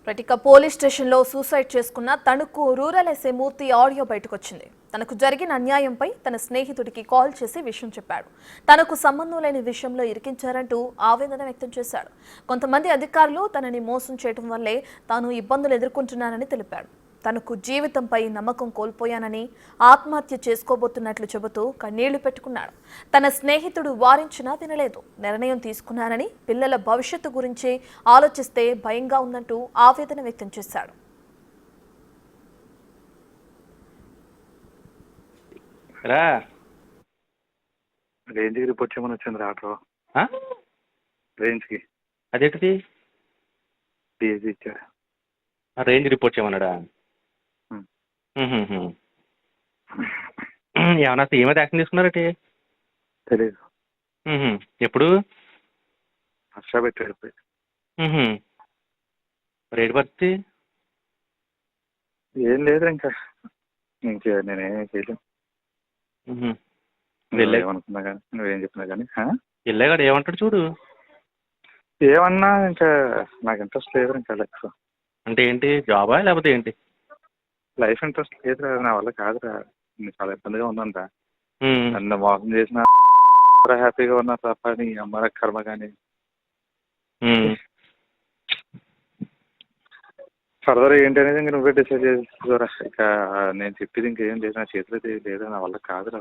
ప్రతిక police స్టేషన్లో suicide చేసుకున్న Tanuku rural SI మూర్తి audio బయటకొచ్చింది. తనకు జరిగిన అన్యాయంపై తన స్నేహితుడికి కాల్ చేసి విషయం చెప్పాడు. తనకు సంబంధం లేని విషయంలో ఇరికించారంటూ ఆవేదన వ్యక్తం చేశాడు. కొంతమంది అధికారులు తనని మోసం చేయడం వల్లే తాను ఇబ్బందులు ఎదుర్కొంటున్నానని తెలిపాడు. తనకు జీవితంపై నమ్మకం కోల్పోయానని ఆత్మహత్య చేసుకోబోతున్నట్లు చెబుతూ కన్నీళ్లు పెట్టుకున్నాడు. తన స్నేహితుడు వారించినా వినలేదు. నిర్ణయం తీసుకున్నానని, పిల్లల భవిష్యత్తు గురించి ఆలోచిస్తే భయంగా ఉందంటూ ఆవేదన వ్యక్తం చేశాడు. రేంజ్కి రిపోర్ట్ చేయమని వచ్చింది ఆటో రేంజ్కి. అదేంటిది? డిఎస్సి ఇచ్చాడు. రేంజ్ రిపోర్ట్ చేయమన్నాడా? ఏమన్నా ఏమైతే యాక్షన్ తీసుకున్నారటి? తెలీదు. ఎప్పుడు హర్ష పెట్టాడు. రేటు పరిస్థితి ఏం లేదు. ఇంకా నేనేం చేయలేను. ఏమనుకున్నా కానీ నువ్వేం చెప్పినా కానీ వెళ్ళాగాడు ఏమంటాడు చూడు. ఏమన్నా ఇంకా నాకు ఇంట్రెస్ట్ లేదు. ఇంకా లైఫ్ అంటే ఏంటి? జాబా లేకపోతే ఏంటి? లైఫ్ ఇంట్రెస్ట్ లేదురా. నా వల్ల కాదురా. చాలా ఇబ్బందిగా ఉందంట. నన్ను మోసం చేసిన హ్యాపీగా ఉన్నా తప్ప నీ అమ్మ కర్మ కానీ ఫర్దర్ ఏంటి అనేది ఇంకా నువ్వే డిసైడ్ చేసుకోరా. ఇక నేను చెప్పేది ఇంకేం లేదు. నా చేతిలో లేదు. నా వల్ల కాదురా.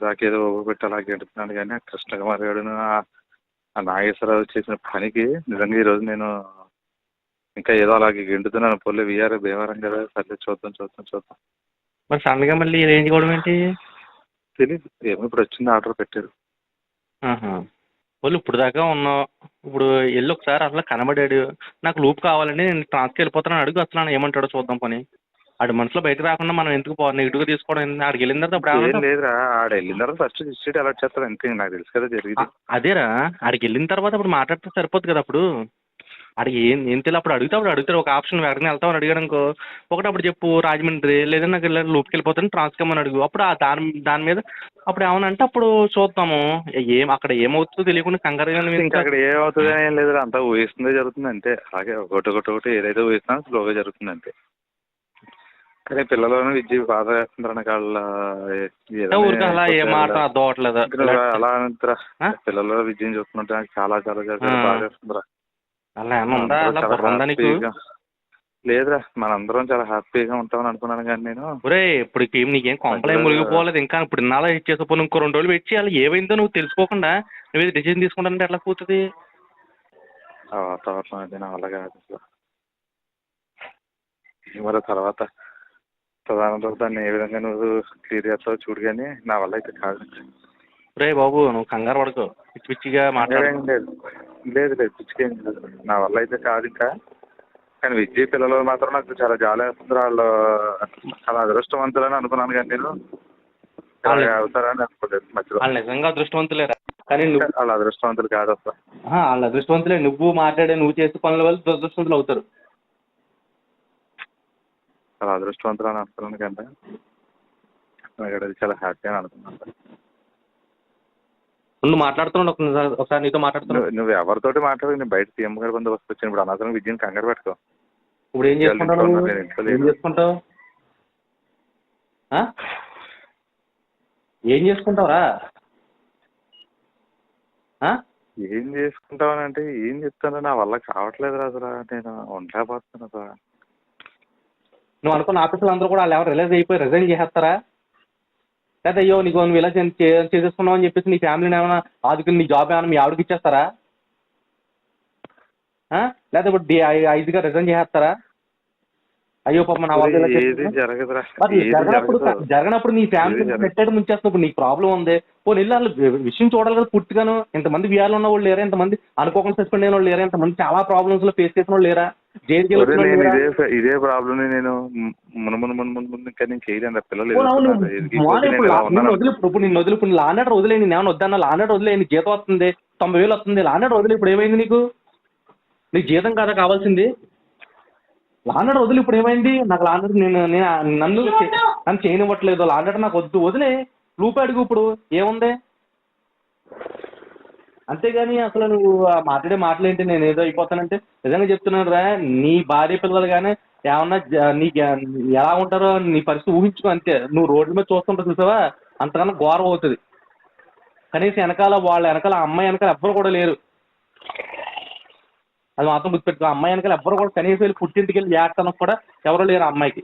నాకేదో పెట్టి అలా గెంటుతున్నాను కానీ కృష్ణకుమార్ గారు ఆ నాగేశ్వరరావు చేసిన పనికి నిజంగా ఈరోజు నేను ఇంకా ఏదో అలాగే గెంటుతున్నాను. పొల్లి వీఆర్ భీమవరం కదా. సర్లే చూద్దాం. మరి సడన్గా మళ్ళీ రేంజ్ కూడా ఏంటి తెలీదు. ఏమో ఇప్పుడు వచ్చింది. ఆర్డర్ పెట్టారు. వాళ్ళు ఇప్పుడు దాకా ఉన్నావు. ఇప్పుడు వెళ్ళి ఒకసారి అసలు కనబడాడు. నాకు లూప్ కావాలండి, నేను ట్రాన్స్కి వెళ్ళిపోతున్నాను అడుగు. అసలు ఏమంటాడో చూద్దాం. పని ఆడి మనసులో బయటకు రాకుండా మనం ఎందుకు నెగిటివ్గా తీసుకోవడం? ఆడికి వెళ్ళిన తర్వాత అప్పుడు ఏం లేదురా. ఆడ వెళ్ళిన తర్వాత ఫస్ట్ డిస్ట్రిక్ట్ అలర్ట్ చేస్తారు అంతే. నాకు తెలుసు కదా జరిగింది. అదేరా, ఆడికి వెళ్ళిన తర్వాత అప్పుడు మాట్లాడితే సరిపోద్ది కదా. అప్పుడు ఆడికి ఏం తెలియదు. అప్పుడు అడుగుతాడు ఒక ఆప్షన్ ఎక్కడికి వెళ్తామని అడిగాడు అనుకో. ఒకటి అప్పుడు చెప్పు రాజమండ్రి, లేదా నాకు లూప్కి వెళ్ళిపోతాను ట్రాన్స్కమ్మని అడుగు. అప్పుడు దాని మీద అప్పుడు ఏమనంటే అప్పుడు చూద్దాము. అక్కడ ఏమవుతుందో తెలియకుండా కంగారుగా ఇంకా అక్కడ ఏమవుతుంది అని ఏం లేదు. అంతా ఊహిస్తుందే జరుగుతుంది అంతే. అలాగే ఒకటి ఏదైతే ఊహిస్తున్నా స్లోగా జరుగుతుంది అంతే. కానీ పిల్లలను విద్య బాధ వేస్తుంటారు. నాకు అలా అంటారా? పిల్లల విద్యను చూస్తున్నట్టు నాకు చాలా బాధ వేస్తుందిరా. లేదురా, మనందరం చాలా హ్యాపీగా ఉంటామని అనుకున్నాను కానీ నేను ఇప్పుడు నీకేం కొంపలే మునిగిపోలేదు. ఇంకా ఇప్పుడు ఇన్నాళ్ళ ఇచ్చేసపోను. ఇంకో 2 రోజులు వెయిట్ చేయాలి. ఏమైందో నువ్వు తెలుసుకోకుండా నువ్వు డిసిజన్ తీసుకుంటానంటే ఎట్లా కూతుంది? వాతావరణం అది నా వల్ల కాదు అసలు. మరి తర్వాత ప్రధానంతో దాన్ని ఏ విధంగా నువ్వు క్లియర్ చేస్తావు చూడు. కానీ నా వల్ల అయితే కాదు. బాబు నువ్వు కంగారు పడుకో. పిచ్చి పిచ్చిగా మాట్లాడేం లేదు పిచ్చికేం లేదు. నా వల్ల అయితే కాదు ఇంకా. కానీ విద్య పిల్లలు మాత్రం నాకు చాలా జాలి వేస్తుంది. వాళ్ళు చాలా అదృష్టవంతులని అనుకున్నాను కానీ నేను అవుతారని అనుకోలేదు. మధ్యలో నిజంగా అదృష్టవంతులేరా? కానీ వాళ్ళ అదృష్టవంతులు కాదు అసలు. వాళ్ళ అదృష్టవంతులే. నువ్వు మాట్లాడే నువ్వు చేసే పనుల వల్ల దురదృష్టవంతులు అవుతారు. చాలా అదృష్టవంతులు అని అనుకున్నాను కంటే చాలా హ్యాపీ అని అనుకున్నాను. నువ్వు మాట్లాడుతున్నాడు ఒకసారి నీతో మాట్లాడుతున్నావు. నువ్వు ఎవరితోటి మాట్లాడు. నేను బయట సీఎం గారి బందోబస్తు వచ్చాను. ఇప్పుడు అనవసరం విద్యను కంగారు పెట్టుకో. ఇప్పుడు ఏం చేసుకుంటావు? ఏం చేసుకుంటావురా? ఏం చేసుకుంటావని అంటే ఏం చెప్తాను. నా వల్ల కావట్లేదు రాదురా. నేను ఉండలేకపోతున్నా. నువ్వు అనుకున్న ఆఫీసులు అందరూ కూడా వాళ్ళు ఎవరు రిజైన్ చేసేస్తారా? లేదా అయ్యో నువ్వు ఇలా చేసేసుకున్నావు అని చెప్పేసి నీ ఫ్యామిలీని ఏమైనా ఆదుకుని నీ జాబ్ ఏమైనా మీ ఆవిడకి ఇచ్చేస్తారా? లేదా ఇప్పుడు 5గా రిజైన్ చేసేస్తారా? అయ్యో పాప నా వల్ల జరగనప్పుడు నీ ఫ్యామిలీ పెట్టాడు ముంచేస్తున్నప్పుడు నీకు ప్రాబ్లం ఉంది. పోనీ వాళ్ళు విషయం చూడాలి కదా పూర్తిగాను. ఇంతమంది వీఆర్లో ఉన్న వాళ్ళు లేరా? ఇంతమంది అనుకోకుండా సస్పెండ్ అయిన వాళ్ళు లేరా? ఇంతమంది చాలా ప్రాబ్లమ్స్ లో ఫేస్ చేసిన వాళ్ళు లేరా? ఇదే ప్రాబ్లమ్ నేను ముందు ఇంకా నేను చేయలేను. పిల్లలు ఇప్పుడు నేను వదిలి ఇప్పుడు లాండర్ వదిలే. నేను ఏమైనా వద్దన్నా లాండర్ వదిలే. నీ జీతం వస్తుంది 90,000 వస్తుంది. లాండర్ వదిలే. ఇప్పుడు ఏమైంది నీకు? నీకు జీతం కదా కావాల్సింది. లాండర్ వదిలి. ఇప్పుడు ఏమైంది? నాకు లాండర్ నన్ను చేయనివ్వట్లేదు. లాండర్ నాకు వద్దు వదిలే. లూప్ అడుగు. ఇప్పుడు ఏముంది? అంతేగాని అసలు నువ్వు ఆ మాట్లాడే మాటలు ఏంటి, నేను ఏదో అయిపోతానంటే నిజంగా చెప్తున్నాను రా, నీ భార్య పిల్లలు కానీ ఏమన్నా ఎలా ఉంటారో నీ పరిస్థితి ఊహించుకో అంతే. నువ్వు రోడ్ల మీద చూస్తుంటా చూసావా, అంతకన్నా ఘోరం అవుతుంది. కనీసం వెనకాల వాళ్ళ వెనకాల అమ్మాయి వెనకాల ఎవ్వరు కూడా లేరు. అది మాత్రం గుర్తుపెట్టుకో, అమ్మాయి వెనకాల ఎవ్వరు కూడా కనీసం వెళ్ళి పుట్టింటికి వెళ్ళి ఏడటానికి కూడా ఎవరు లేరు అమ్మాయికి.